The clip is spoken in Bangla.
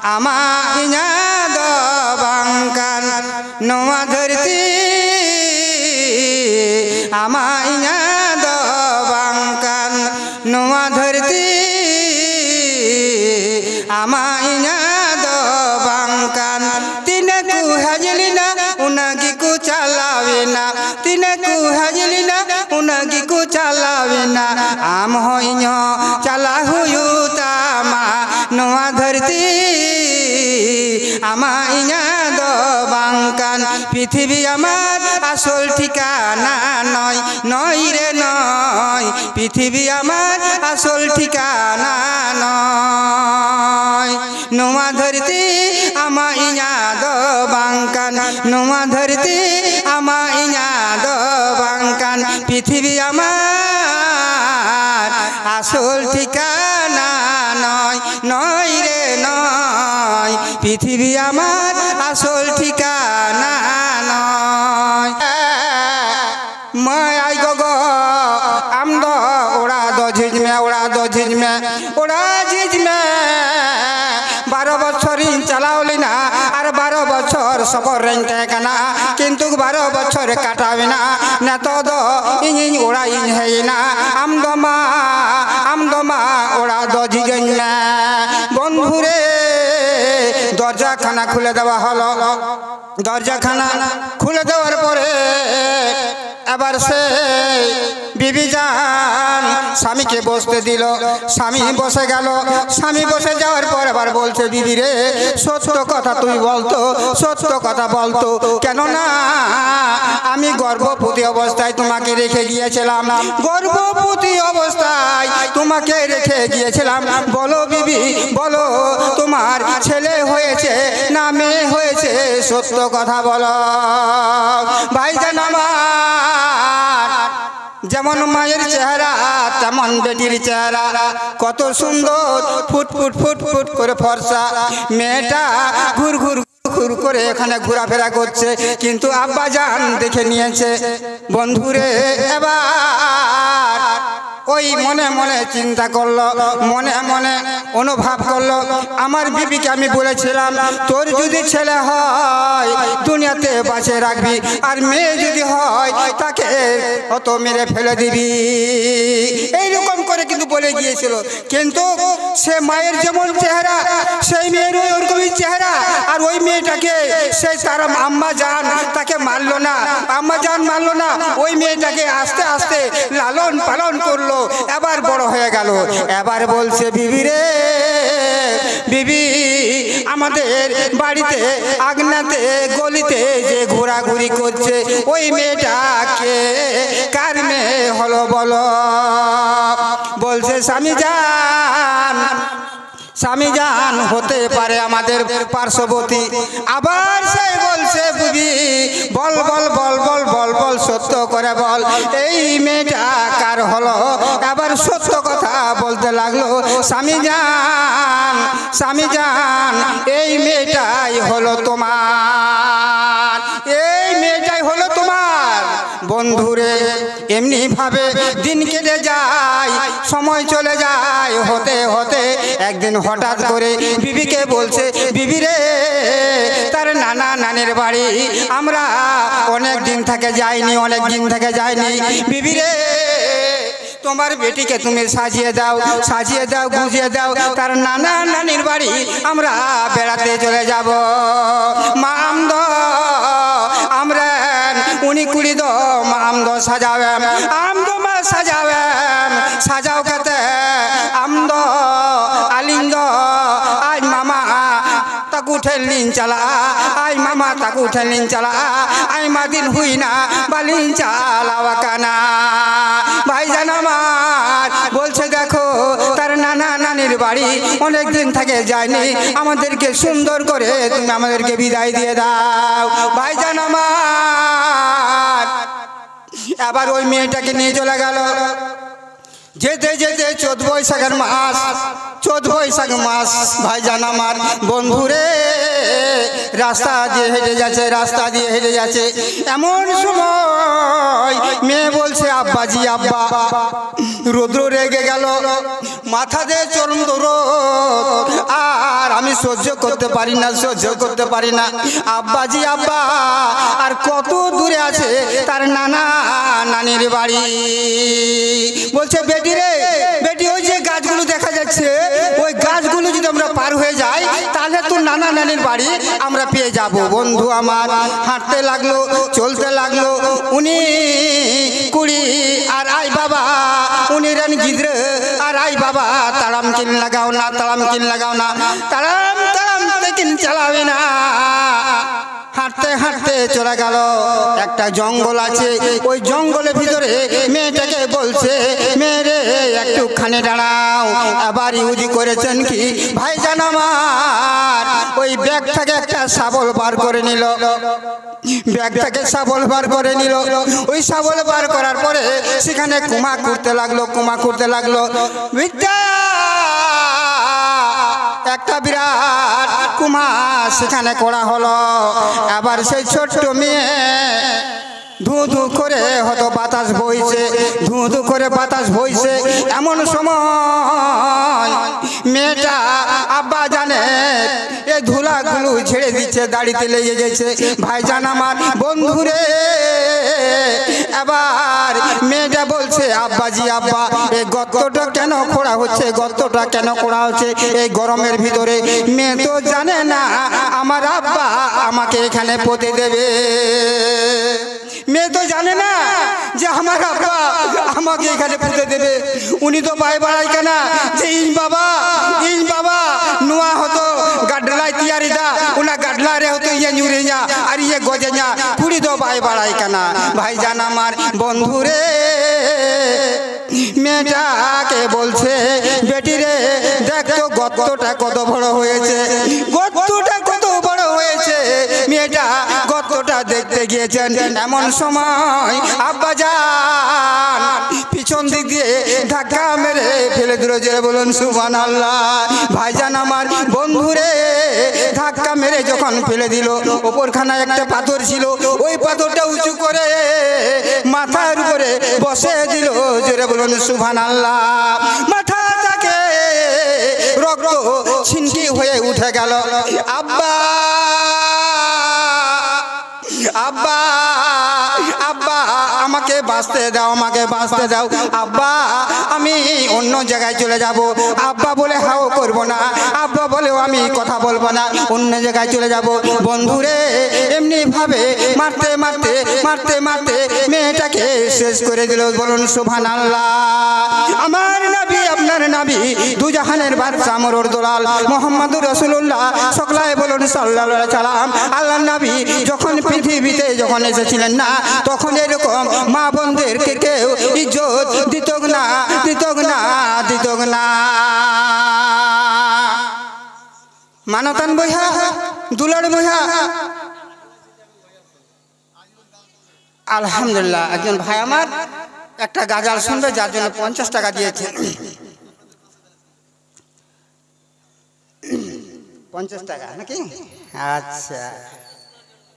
ama inya do bangkan noa dharti ama inya do bangkan noa dharti ama inya do bangkan tinaku hajlina unagi ku chalawina tinaku hajlina unagi ku chalawina am hoinyo chalahu yutama noa dharti ama inya do bangkan পৃথিবী আমার আসল ঠিকানা নয় নয় রে নয় পৃথিবী আমার আসল ঠিকানা নয় নোয়া ধরতি আমা ইয়া দো বাঙ্কান নোয়া ধরতি আমা ইয়া দো বাঙ্কান পৃথিবী আমার আসল ঠিকানা নয় নয় রে নয় পৃথিবী আমার আসল ঠিকানা নয় मैं आई गो आम दो उड़ा दो झिझ में उड़ा दो झिझ में उड़ा झिझ में 12 বছর চালাওলি না আর 12 বছর সবর রেঞ্জে কানা কিন্তু 12 বছর কাটাবি না না তো দো ইং উড়া ইং হেই না আম দমা উড়া দো ঝিঝ में বন্ধুরে দরজাখানা খুলে দেওয়া হলো দরজাখানা খুলে দেওয়ার পরে এবার সে বিবি জান স্বামীকে বসতে দিল স্বামী বসে গেল স্বামী বসে যাওয়ার পর এবার বলছে বিবি রে সত্য কথা তুই বলতো সত্য কথা বলতো কেন না আমি গর্ভবতী অবস্থায় তোমাকে রেখে গিয়েছিলাম গর্ভবতী অবস্থায় তোমাকে রেখে গিয়েছিলাম বলো বিবি বলো তোমার ছেলে হয়েছে না মেয়ে হয়েছে সত্য কথা বলো ভাইজান আমার যেমন মায়ের চেহারা তেমন বেটির চেহারা কত সুন্দর ফুট ফুট ফুট ফুট করে ফর্সা মেয়েটা ঘুর ঘুর ঘুর করে এখানে ঘোরাফেরা করছে কিন্তু আব্বা জান দেখে নিয়েছে বন্ধুরে এবার ওই মনে মনে চিন্তা করলো মনে মনে অনুভব করলো আমার বিবিকে আমি বলেছিলাম তোর যদি ছেলে হয় দুনিয়াতে বাঁচিয়ে রাখবি আর মেয়ে যদি হয় তাকে অত মেরে ফেলে দিবি এইরকম করে কিন্তু বলে গিয়েছিল কিন্তু সে মায়ের যেমন চেহারা সেই মেয়ের ওরকমই চেহারা আর ওই মেয়েটাকে সেই তার আম্মা জান তাকে মারলো না আম্মা জান মারলো না ওই মেয়েটাকে আস্তে আস্তে লালন পালন করলো এবার বড় হয়ে গেল এবার বলছে বিবি রে বিবি আমাদের বাড়িতে আগনাতে গলিতে যে ঘোরাঘুরি করছে ওই মেয়েটাকে কার মেয়ে হলো বলো বলছে স্বামী জান হতে পারে আমাদের পার্শ্ববর্তী আবার সে বলছে বিবি বল বল বল বল বল বল সত্য করে বল এই মেয়েটা কার হলো আবার সত্য কথা বলতে লাগলো স্বামী জান এই মেয়েটাই হলো তোমার এই মেয়েটাই হলো তোমার বন্ধুরে এমনি ভাবে দিন কেটে যায় সময় চলে যায় হতে হতে একদিন হঠাৎ করে বিবিকে বলছে বিবি রে তার নানা নানির বাড়ি আমরা অনেক দিন থেকে যাইনি বিবি রে তোমার বেটিকে তুমি সাজিয়ে দাও গুজিয়ে দাও তার নানা নানির বাড়ি আমরা বেড়াতে চলে যাব মা আমদ আমরা উনি কুড়ি দো মা আমদ সাজাবেন মা সাজাও খেতে আমদ আলিন্দ আজ মামা তাকু ঠেলিন চালা আই মামা তাকু ঠেলিন চালা আই মাদিন হুই না বালিন চালাওয়া কানা ভাইজান আমার বলছে দেখো তার নানা নানির বাড়ি অনেক দিন থেকে যায়নি আমাদেরকে সুন্দর করে তুমি আমাদেরকে বিদায় দিয়ে দাও ভাইজান আমার এবার ওই মেয়েটাকে নিয়ে চলে গেল যেতে যেতে 14 বৈশাখ মাস ভাইজান আমার বন্ধুরে রাস্তা দিয়ে হেঁটে যাচ্ছে, রাস্তা দিয়ে হেঁটে যাচ্ছে। এমন সময় মেয়ে বলছে আব্বাজি আব্বা। রৌদ্র রেগে গেল, মাথা দিয়ে চরম দৌড়, আর আমি সহ্য করতে পারি না, সহ্য করতে পারি না। আব্বাজি আব্বা, আর কত দূরে আছে তার নানা নানির বাড়ি। বলছে বেটি রে বেটি, ওই যে গাছগুলো দেখা যাচ্ছে, ওই গাছগুলো যদি আমরা পার হয়ে যাই তাহলে তো নানা নানির বাড়ি আমরা পেয়ে যাব। বন্ধু আমার হাঁটতে লাগলো, চলতে লাগলো। উনি কুড়ি আর আই বাবা, উনি রান গিদ্রে আর আই বাবা তাড়াম কিন লাগাও না, তাড়াম কিন লাগাও না, তাড়াম তাড়াম কিন চালাবে না। হাঁটতে হাঁটতে চলে গেল। একটা জঙ্গল আছে, ওই জঙ্গলের ভিতরে মেয়েটাকে বলছে মেয়েরে একটুখানি দাঁড়াও। আবার ইউজি করেছেন কি ভাইজান আমার, ওই ব্যাগ থেকে একটা শাবল বার করে নিল, ব্যাগ থেকে শাবল বার করে নিল। ওই শাবল বার করার পরে সেখানে কুমা করতে লাগলো, কুমা করতে লাগলো। বিদ্যা একটা বিরাট কুমা সেখানে করা হলো। আবার সেই ছোট্ট মেয়ে ধু ধু করে হয়তো বাতাস বইছে, ধু ধু করে বাতাস বইছে। এমন সময় মেয়েটা আব্বা জানে এই ধুলাগুলো ছেড়ে দিচ্ছে, দাড়িতে লেগে গেছে। ভাইজান আমার বন্ধুরে, এবার মেয়েটা বলছে আব্বাজি আব্বা, এই গর্তটা কেন খোঁড়া হচ্ছে, গর্তটা কেন খোঁড়া হচ্ছে এই গরমের ভিতরে? মেয়ে তো জানে না আমার আব্বা আমাকে এখানে পুঁতে দেবে, মেয়ে তো জানে না যে আমার আব্বা আমাকে এখানে পুঁতে দেবে। উনি তো পায়ে বাড়াই কেনা যে ইন বাবা নুয়া হতো গাডলাই তিয়ারি দা, উনা গাডলা রে হতো ইয়ে নুরে যা আর ইয়ে গজে যা, কুড়ি তো পায়ে বাড়াই কেনা। ভাইজান আমার বন্ধুরে, মেয়েটাকে বলছে বেটি রে দেখ তো গর্তটা কত বড় হয়েছে, গর্তটা কত বড় হয়েছে। মেয়েটা গর্তটা দেখতে গিয়েছেন। এমন সময় আব্বাজান পিছন দিক দিয়ে ধাক্কা মেরে ফেলে দিল। যে বলুন সুবহানাল্লাহ। ভাইজান আমার বন্ধুরে ধাক্কা মেরে যখন ফেলে দিল, ওপরখানায় একটা পাথর ছিল, ওই পাথরটা উঁচু করে মাথার উপরে বসে দিল। জোরে বলুন সুবহানাল্লাহ। মাথাটাকে রক্ত ছিনকি হয়ে উঠে গেল। আব্বা আব্বা আব্বা আমাকে বাঁচতে দাও, আমাকে বাঁচতে দাও। আব্বা আমি অন্য জায়গায় চলে যাব। আব্বা বলে হাও করব না, আব্বা বলেও আমি কথা বলবো না, অন্য জায়গায় চলে যাব। বন্ধুরে এমনি ভাবে মারতে মারতে মারতে মারতে মেয়েটাকে শেষ করে দিল। বলুন সুবহানাল্লাহ। আমার নবী আপনার নবী দুজাহানের বাদশা মোর দোলাল মুহাম্মদুর রাসূলুল্লাহ সকলায় বলুন সাল্লাল্লাহু আলাইহি সাল্লাম। আল্লাহর নবী যখন পৃথিবীতে যখন এসেছিলেন না, তখন এরকম মা বোনদেরকে কেউ ইজ্জত দিত না, দিত না, দিত না। মানতান বইহা দুলার বইহা আলহামদুলিল্লাহ। একজন ভাই আমার একটা গাজাল শুনবে, যার জন্য 50 টাকা দিয়েছে। 50 টাকা নাকি? আচ্ছা।